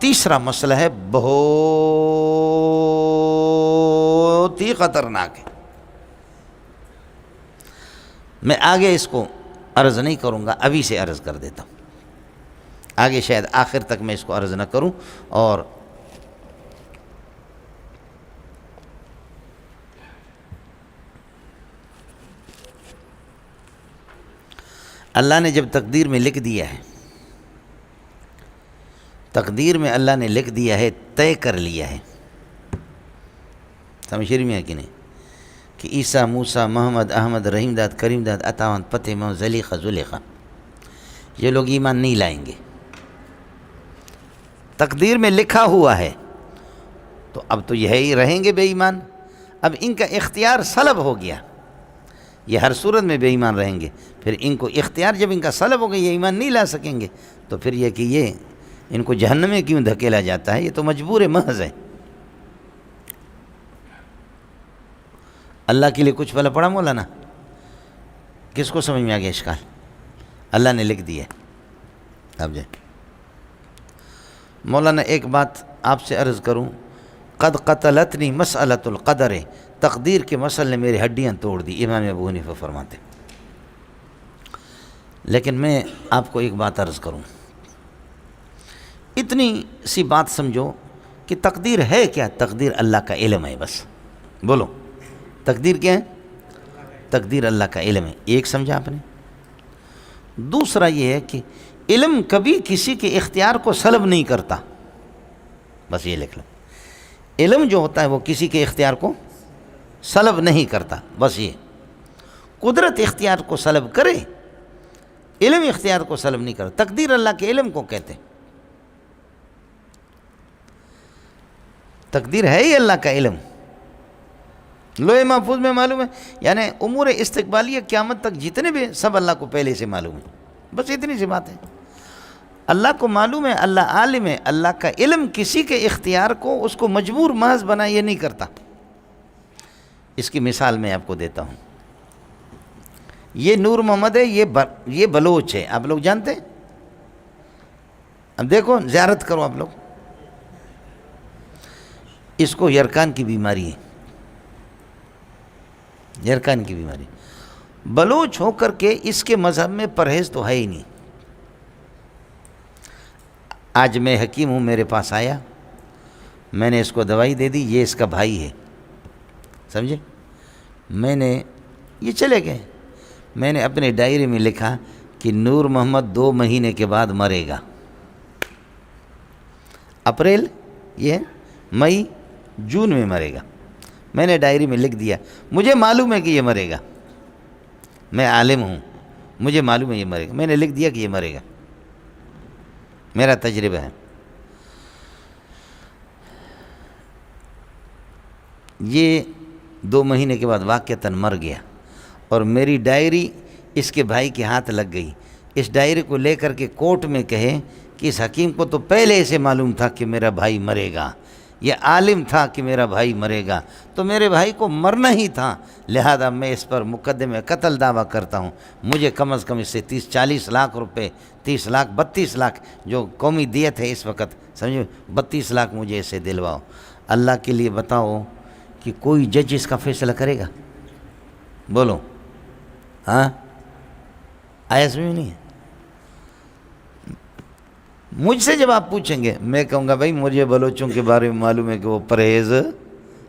تیسرا مسئلہ ہے بہت ہی خطرناک ہے. میں آگے اس کو عرض نہیں کروں گا، ابھی سے عرض کر دیتا ہوں. آگے شاید آخر تک میں اس کو عرض نہ کروں. اور اللہ نے جب تقدیر میں لکھ دیا ہے، تقدیر میں اللہ نے لکھ دیا ہے، طے کر لیا ہے، سمجھ رہی میں کہ نہیں، کہ عیسیٰ، موسیٰ، محمد، احمد، رحیم داد، کریم داد، عطاوند، فتح، محمد، زلیخہ، زلیخہ، یہ لوگ ایمان نہیں لائیں گے. تقدیر میں لکھا ہوا ہے، تو اب تو یہ ہی رہیں گے بے ایمان. اب ان کا اختیار سلب ہو گیا، یہ ہر صورت میں بے ایمان رہیں گے. پھر ان کو اختیار جب ان کا سلب ہو گیا، یہ ایمان نہیں لا سکیں گے، تو پھر یہ کہ یہ ان کو جہنم میں کیوں دھکیلا جاتا ہے؟ یہ تو مجبور محض ہے. اللہ کے لیے کچھ بھلا پڑا مولانا؟ کس کو سمجھ میں آ گیا اشکال؟ اللہ نے لکھ دیا. اب جائے مولانا ایک بات آپ سے عرض کروں، قد قتلتنی مسئلۃ القدر، تقدیر کے مسئلے نے میری ہڈیاں توڑ دی، امام ابو حنیفہ فرماتے. لیکن میں آپ کو ایک بات عرض کروں، اتنی سی بات سمجھو کہ تقدیر ہے کیا؟ تقدیر اللہ کا علم ہے. بس بولو، تقدیر کیا ہے؟ تقدیر اللہ کا علم ہے. ایک سمجھا آپ نے. دوسرا یہ ہے کہ علم کبھی کسی کے اختیار کو سلب نہیں کرتا. بس یہ لکھ لو، علم جو ہوتا ہے وہ کسی کے اختیار کو سلب نہیں کرتا. بس یہ قدرت اختیار کو سلب کرے، علم اختیار کو سلب نہیں کرتا. تقدیر اللہ کے علم کو کہتے ہیں. تقدیر ہے ہی اللہ کا علم، لوح محفوظ میں معلوم ہے. یعنی امور استقبالیہ قیامت تک جتنے بھی سب اللہ کو پہلے سے معلوم ہے. بس اتنی سی بات ہے. اللہ کو معلوم ہے، اللہ عالم ہے. اللہ کا علم کسی کے اختیار کو اس کو مجبور محض بنا یہ نہیں کرتا. اس کی مثال میں آپ کو دیتا ہوں. یہ نور محمد ہے، یہ بلوچ ہے، آپ لوگ جانتے ہیں. اب دیکھو، زیارت کرو آپ لوگ. اس کو یرکان کی بیماری ہے، یرکان کی بیماری. بلوچ ہو کر کے اس کے مذہب میں پرہیز تو ہے ہی نہیں. آج میں حکیم ہوں، میرے پاس آیا، میں نے اس کو دوائی دے دی، یہ اس کا بھائی ہے، سمجھے. میں نے یہ چلے گئے، میں نے اپنے ڈائری میں لکھا کہ نور محمد 2 مہینے کے بعد مرے گا. اپریل، یہ مئی، جون میں مرے گا. میں نے ڈائری میں لکھ دیا، مجھے معلوم ہے کہ یہ مرے گا، میں عالم ہوں، مجھے معلوم ہے یہ مرے گا. میں نے لکھ دیا کہ یہ مرے گا، میرا تجربہ ہے. یہ 2 مہینے کے بعد واقعتاً مر گیا، اور میری ڈائری اس کے بھائی کے ہاتھ لگ گئی. اس ڈائری کو لے کر کے کورٹ میں کہے کہ اس حکیم کو تو پہلے سے معلوم تھا کہ میرا بھائی مرے گا، یہ عالم تھا کہ میرا بھائی مرے گا، تو میرے بھائی کو مرنا ہی تھا، لہذا میں اس پر مقدمے قتل دعویٰ کرتا ہوں. مجھے کم از کم اس سے 30-40 لاکھ روپے، 30 لاکھ 32 لاکھ جو قومی دیت ہے اس وقت، سمجھو 32 لاکھ مجھے اسے دلواؤ. اللہ کے لیے بتاؤ کہ کوئی جج اس کا فیصلہ کرے گا؟ بولو. ہاں، آیا سمجھ نہیں ہے؟ مجھ سے جب آپ پوچھیں گے، میں کہوں گا بھائی مجھے بلوچوں کے بارے میں معلوم ہے کہ وہ پرہیز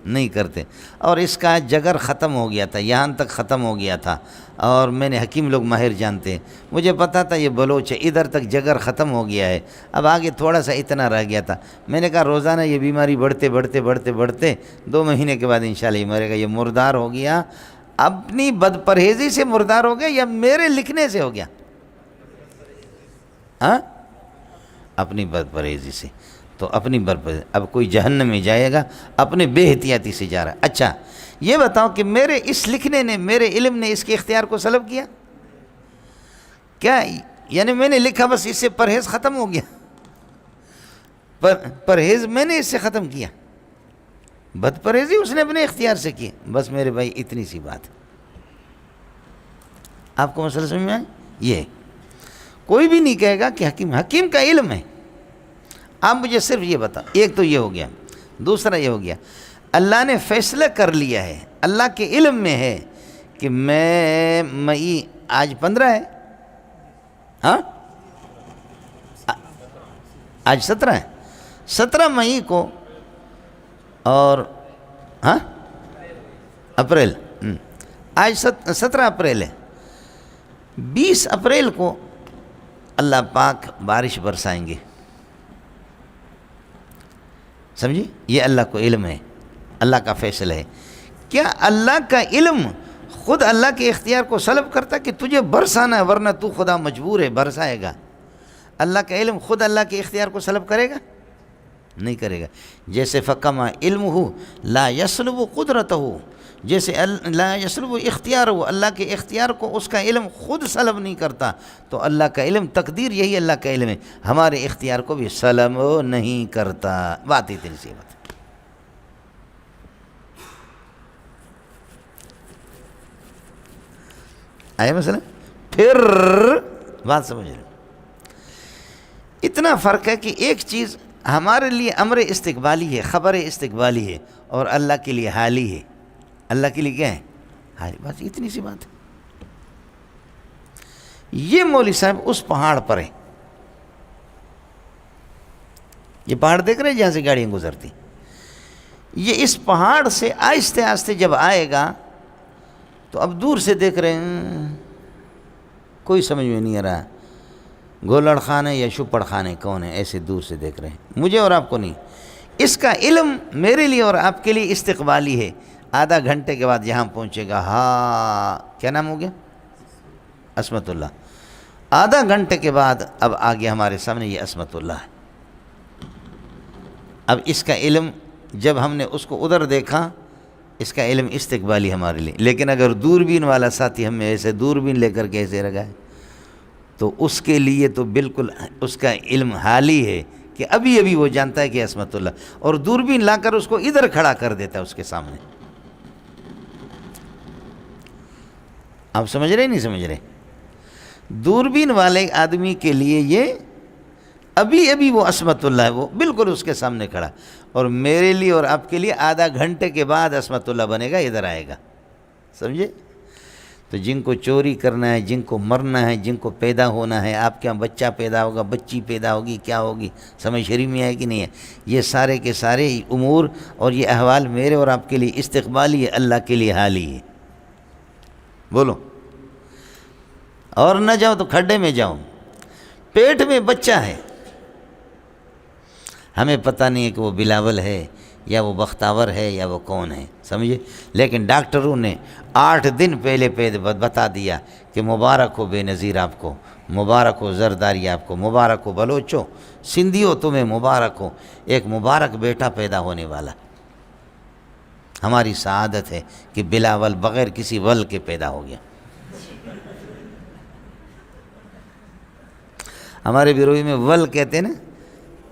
نہیں کرتے، اور اس کا جگر ختم ہو گیا تھا، یہاں تک ختم ہو گیا تھا. اور میں نے حکیم لوگ ماہر جانتے ہیں، مجھے پتا تھا یہ بلوچ ہے، ادھر تک جگر ختم ہو گیا ہے، اب آگے تھوڑا سا اتنا رہ گیا تھا. میں نے کہا روزانہ یہ بیماری بڑھتے بڑھتے بڑھتے بڑھتے 2 مہینے کے بعد انشاءاللہ یہ مرے گا. یہ مردار ہو گیا، اپنی بد پرہیزی سے مردار ہو گیا یا میرے لکھنے سے ہو گیا؟ ہاں، اپنی بد پرہیزی سے. تو اپنی بد پرہیزی، اب کوئی جہنم میں جائے گا اپنے بے احتیاطی سے جا رہا ہے. اچھا یہ بتاؤ کہ میرے اس لکھنے نے، میرے علم نے اس کے اختیار کو سلب کیا کیا؟ یعنی میں نے لکھا، بس اس سے پرہیز ختم ہو گیا، پرہیز میں نے اس سے ختم کیا، بد پرہیزی اس نے اپنے اختیار سے کی. بس میرے بھائی اتنی سی بات. آپ کو مسئلہ سمجھ میں آئے؟ یہ کوئی بھی نہیں کہے گا کہ حکیم کا علم ہے. آپ مجھے صرف یہ بتا، ایک تو یہ ہو گیا، دوسرا یہ ہو گیا اللہ نے فیصلہ کر لیا ہے، اللہ کے علم میں ہے کہ میں مئی آج 15 ہے، ہاں آج 17 ہے، 17 مئی کو اور ہاں اپریل، آج 17 اپریل ہے، 20 اپریل کو اللہ پاک بارش برسائیں گے، سمجھے؟ یہ اللہ کو علم ہے، اللہ کا فیصلہ ہے۔ کیا اللہ کا علم خود اللہ کے اختیار کو سلب کرتا کہ تجھے برسانا ہے ورنہ تو خدا مجبور ہے برسائے گا؟ اللہ کا علم خود اللہ کے اختیار کو سلب کرے گا؟ نہیں کرے گا۔ جیسے فکما علم ہو لا یسلب قدرت ہو، جیسے لا یسلب اختیار ہو، اللہ کے اختیار کو اس کا علم خود سلب نہیں کرتا، تو اللہ کا علم تقدیر یہی اللہ کا علم ہے، ہمارے اختیار کو بھی سلب نہیں کرتا۔ بات ہی تیری سی بات آیا مثلا؟ پھر بات سمجھ رہے، اتنا فرق ہے کہ ایک چیز ہمارے لیے امر استقبالی ہے، خبر استقبالی ہے، اور اللہ کے لیے حالی ہے۔ اللہ کے لیے کیا ہے؟ حالی۔ بس اتنی سی بات ہے۔ یہ مولوی صاحب اس پہاڑ پر ہے، یہ پہاڑ دیکھ رہے ہیں جہاں سے گاڑیاں گزرتی، یہ اس پہاڑ سے آہستہ آہستہ جب آئے گا تو اب دور سے دیکھ رہے ہیں، کوئی سمجھ میں نہیں آ رہا گولڑ خان ہے یا شپڑ خان ہے، کون ہے، ایسے دور سے دیکھ رہے ہیں، مجھے اور آپ کو نہیں۔ اس کا علم میرے لیے اور آپ کے لیے استقبالی ہے، آدھا گھنٹے کے بعد یہاں پہنچے گا۔ ہاں کیا نام ہو گیا؟ عصمت اللہ۔ آدھا گھنٹے کے بعد اب آ گیا ہمارے سامنے، یہ عصمت اللہ ہے۔ اب اس کا علم جب ہم نے اس کو ادھر دیکھا، اس کا علم استقبالی ہمارے لیے، لیکن اگر دوربین والا ساتھی ہمیں ایسے دوربین لے کر کے ایسے رگائے تو اس کے لیے تو بالکل اس کا علم حالی ہے کہ ابھی ابھی وہ جانتا ہے کہ عصمت اللہ، اور دوربین لا کر اس کو ادھر کھڑا کر دیتا ہے اس کے سامنے۔ آپ سمجھ رہے نہیں سمجھ رہے؟ دوربین والے آدمی کے لیے یہ ابھی ابھی وہ عصمت اللہ ہے، وہ بالکل اس کے سامنے کھڑا، اور میرے لیے اور آپ کے لیے آدھا گھنٹے کے بعد عصمت اللہ بنے گا، ادھر آئے گا، سمجھے؟ تو جن کو چوری کرنا ہے، جن کو مرنا ہے، جن کو پیدا ہونا ہے، آپ کے یہاں بچہ پیدا ہوگا، بچی پیدا ہوگی، کیا ہوگی، سمجھ شریف میں ہے کہ نہیں ہے؟ یہ سارے کے سارے امور اور یہ احوال میرے اور آپ کے لیے استقبالی ہے، اللہ کے لیے حالی ہے۔ بولو، اور نہ جاؤ تو کھڈے میں جاؤ، پیٹ میں بچہ ہے، ہمیں پتہ نہیں ہے کہ وہ بلاول ہے یا وہ بختاور ہے یا وہ کون ہے، سمجھے؟ لیکن ڈاکٹروں نے 8 دن پہلے بتا دیا کہ مبارک ہو بے نظیر آپ کو، مبارک ہو زرداری آپ کو، مبارک ہو بلوچو، سندھیو تمہیں مبارک ہو، ایک مبارک بیٹا پیدا ہونے والا۔ ہماری سعادت ہے کہ بلاول بغیر کسی ول کے پیدا ہو گیا۔ ہمارے بیروئی میں ول کہتے ہیں نا،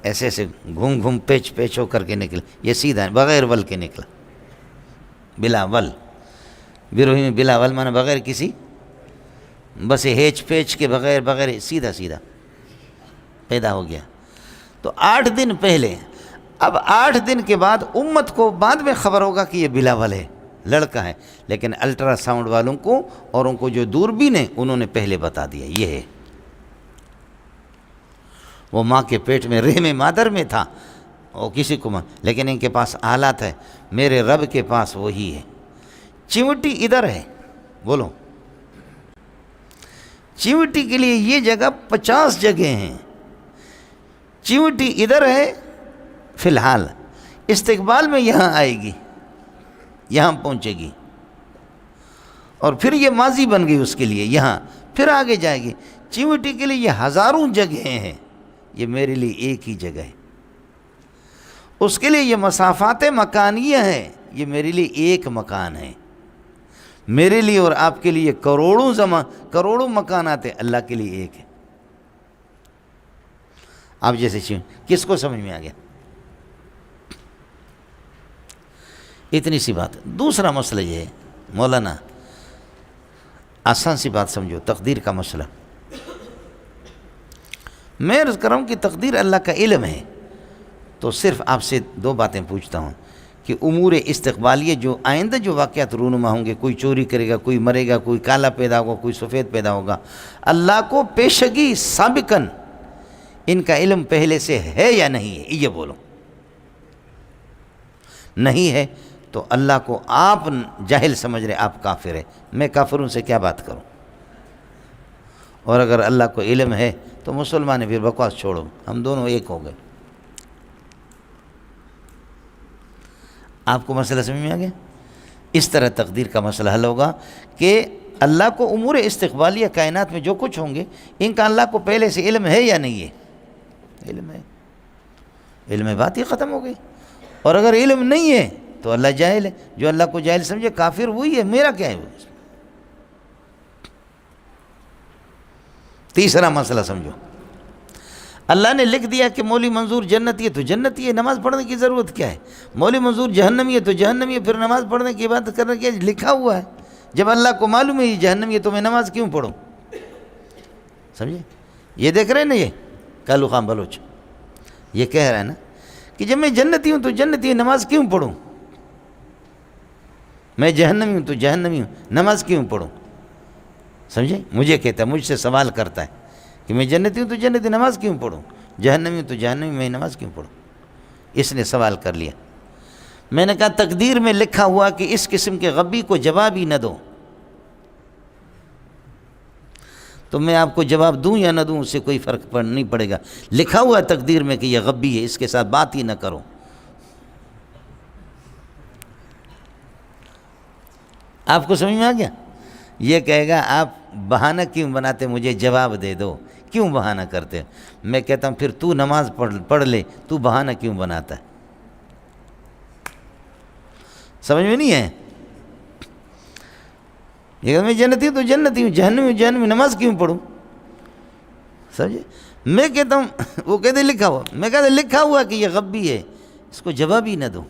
ایسے ایسے گھوم گھوم پیچ پیچ ہو کر کے نکلا، یہ سیدھا بغیر ول کے نکلا، بلا ول۔ بیروہی میں بلا ول مانا بغیر کسی، بس ہیچ پیچ کے بغیر سیدھا سیدھا پیدا ہو گیا۔ تو 8 دن پہلے، اب 8 دن کے بعد امت کو بعد میں خبر ہوگا کہ یہ بلا ول ہے، لڑکا ہے، لیکن الٹرا ساؤنڈ والوں کو اور ان کو جو دوربین ہے انہوں نے پہلے بتا دیا یہ ہے۔ وہ ماں کے پیٹ میں رحم مادر میں تھا، وہ کسی کو لیکن ان کے پاس آلات ہے، میرے رب کے پاس وہی ہے۔ چیونٹی ادھر ہے، بولو، چیونٹی کے لیے یہ جگہ 50 جگہ ہیں، چیونٹی ادھر ہے فی الحال، استقبال میں یہاں آئے گی، یہاں پہنچے گی، اور پھر یہ ماضی بن گئی اس کے لیے، یہاں پھر آگے جائے گی۔ چیونٹی کے لیے یہ ہزاروں جگہیں ہیں، یہ میرے لیے ایک ہی جگہ ہے۔ اس کے لیے یہ مسافات مکانیہ ہیں، یہ میرے لیے ایک مکان ہے۔ میرے لیے اور آپ کے لیے کروڑوں مکانات ہیں، اللہ کے لیے ایک ہے۔ آپ جیسے کس کو سمجھ میں آ گیا؟ اتنی سی بات۔ دوسرا مسئلہ یہ ہے مولانا، آسان سی بات سمجھو، تقدیر کا مسئلہ۔ میں عرض کر رہا ہوں کہ تقدیر اللہ کا علم ہے، تو صرف آپ سے 2 باتیں پوچھتا ہوں کہ امور استقبالیہ جو آئندہ جو واقعات رونما ہوں گے، کوئی چوری کرے گا، کوئی مرے گا، کوئی کالا پیدا ہوگا، کوئی سفید پیدا ہوگا، اللہ کو پیشگی سابقاً ان کا علم پہلے سے ہے یا نہیں ہے؟ یہ بولو۔ نہیں ہے تو اللہ کو آپ جاہل سمجھ رہے، آپ کافر ہیں، میں کافروں سے کیا بات کروں؟ اور اگر اللہ کو علم ہے تو مسلمان ہیں، پھر بکواس چھوڑو، ہم دونوں ایک ہو گئے۔ آپ کو مسئلہ سمجھ میں آ گیا؟ اس طرح تقدیر کا مسئلہ حل ہوگا کہ اللہ کو امور استقبالیہ کائنات میں جو کچھ ہوں گے ان کا اللہ کو پہلے سے علم ہے یا نہیں ہے؟ علم ہے، علم ہے، بات ہی ختم ہو گئی۔ اور اگر علم نہیں ہے تو اللہ جاہل ہے، جو اللہ کو جاہل سمجھے کافر وہی ہے، میرا کیا ہے؟ تیسرا مسئلہ سمجھو، اللہ نے لکھ دیا کہ مولوی منظور جنتی ہے تو جنتی ہے، نماز پڑھنے کی ضرورت کیا ہے؟ مولوی منظور جہنمی ہے تو جہنمی ہے، پھر نماز پڑھنے کی عبادت کرنے کی لکھا ہوا ہے۔ جب اللہ کو معلوم ہے یہ جہنمی ہے تو میں نماز کیوں پڑھوں؟ سمجھے؟ یہ دیکھ رہے ہیں نا، یہ کالو خان بلوچ یہ کہہ رہا ہے نا کہ جب میں جنتی ہوں تو جنتی ہے، نماز کیوں پڑھوں؟ میں جہنمی ہوں تو جہنمی ہوں، نماز کیوں پڑھوں؟ سمجھے؟ مجھے کہتا ہے، مجھ سے سوال کرتا ہے کہ میں جنتی ہوں تو جنتی، نماز کیوں پڑھوں؟ جہنمی ہوں تو جہنمی، میں نماز کیوں پڑھوں؟ اس نے سوال کر لیا۔ میں نے کہا تقدیر میں لکھا ہوا کہ اس قسم کے غبی کو جواب ہی نہ دو، تو میں آپ کو جواب دوں یا نہ دوں اس سے کوئی فرق نہیں پڑے گا۔ لکھا ہوا ہے تقدیر میں کہ یہ غبی ہے، اس کے ساتھ بات ہی نہ کرو۔ آپ کو سمجھ میں آ گیا؟ یہ کہے گا آپ بہانہ کیوں بناتے، مجھے جواب دے دو، کیوں بہانہ کرتے؟ میں کہتا ہوں پھر تو نماز پڑھ لے، تو بہانہ کیوں بناتا ہے؟ سمجھ میں نہیں ہے؟ یہ میں جنتی ہوں تو جنتی ہوں، جہنمی ہوں جہنمی، نماز کیوں پڑھوں؟ سمجھے؟ میں کہتا ہوں وہ کہتے لکھا ہوا، میں کہتا لکھا ہوا کہ یہ غبی ہے، اس کو جواب ہی نہ دو۔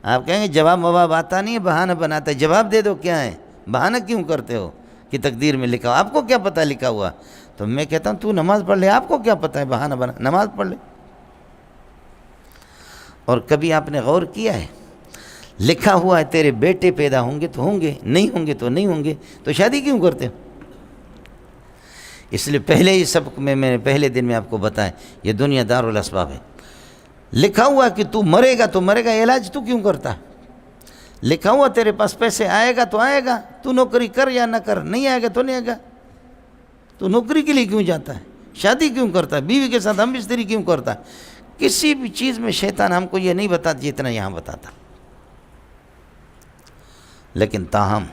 آپ کہیں گے جواب مواب آتا نہیں ہے، بہانہ بناتا ہے، جواب دے دو کیا ہے، بہانہ کیوں کرتے ہو کہ تقدیر میں لکھا ہوا؟ آپ کو کیا پتہ لکھا ہوا؟ تو میں کہتا ہوں تو نماز پڑھ لے، آپ کو کیا پتہ ہے بہانہ بنا، نماز پڑھ لے۔ اور کبھی آپ نے غور کیا ہے لکھا ہوا ہے تیرے بیٹے پیدا ہوں گے تو ہوں گے، نہیں ہوں گے تو نہیں ہوں گے، تو شادی کیوں کرتے ہو؟ اس لیے پہلے ہی سبق میں نے پہلے دن میں آپ کو بتایا یہ دنیا دار الاسباب ہے۔ لکھا ہوا کہ تو مرے گا تو مرے گا، علاج تو کیوں کرتا؟ لکھا ہوا تیرے پاس پیسے آئے گا تو آئے گا، تو نوکری کر یا نہ کر، نہیں آئے گا تو نہیں آئے گا۔ تو نوکری کے لیے کیوں جاتا ہے؟ شادی کیوں کرتا ہے؟ بیوی کے ساتھ ہم بستری کیوں کرتا ہے؟ کسی بھی چیز میں شیطان ہم کو یہ نہیں بتاتا جتنا یہاں بتاتا، لیکن تاہم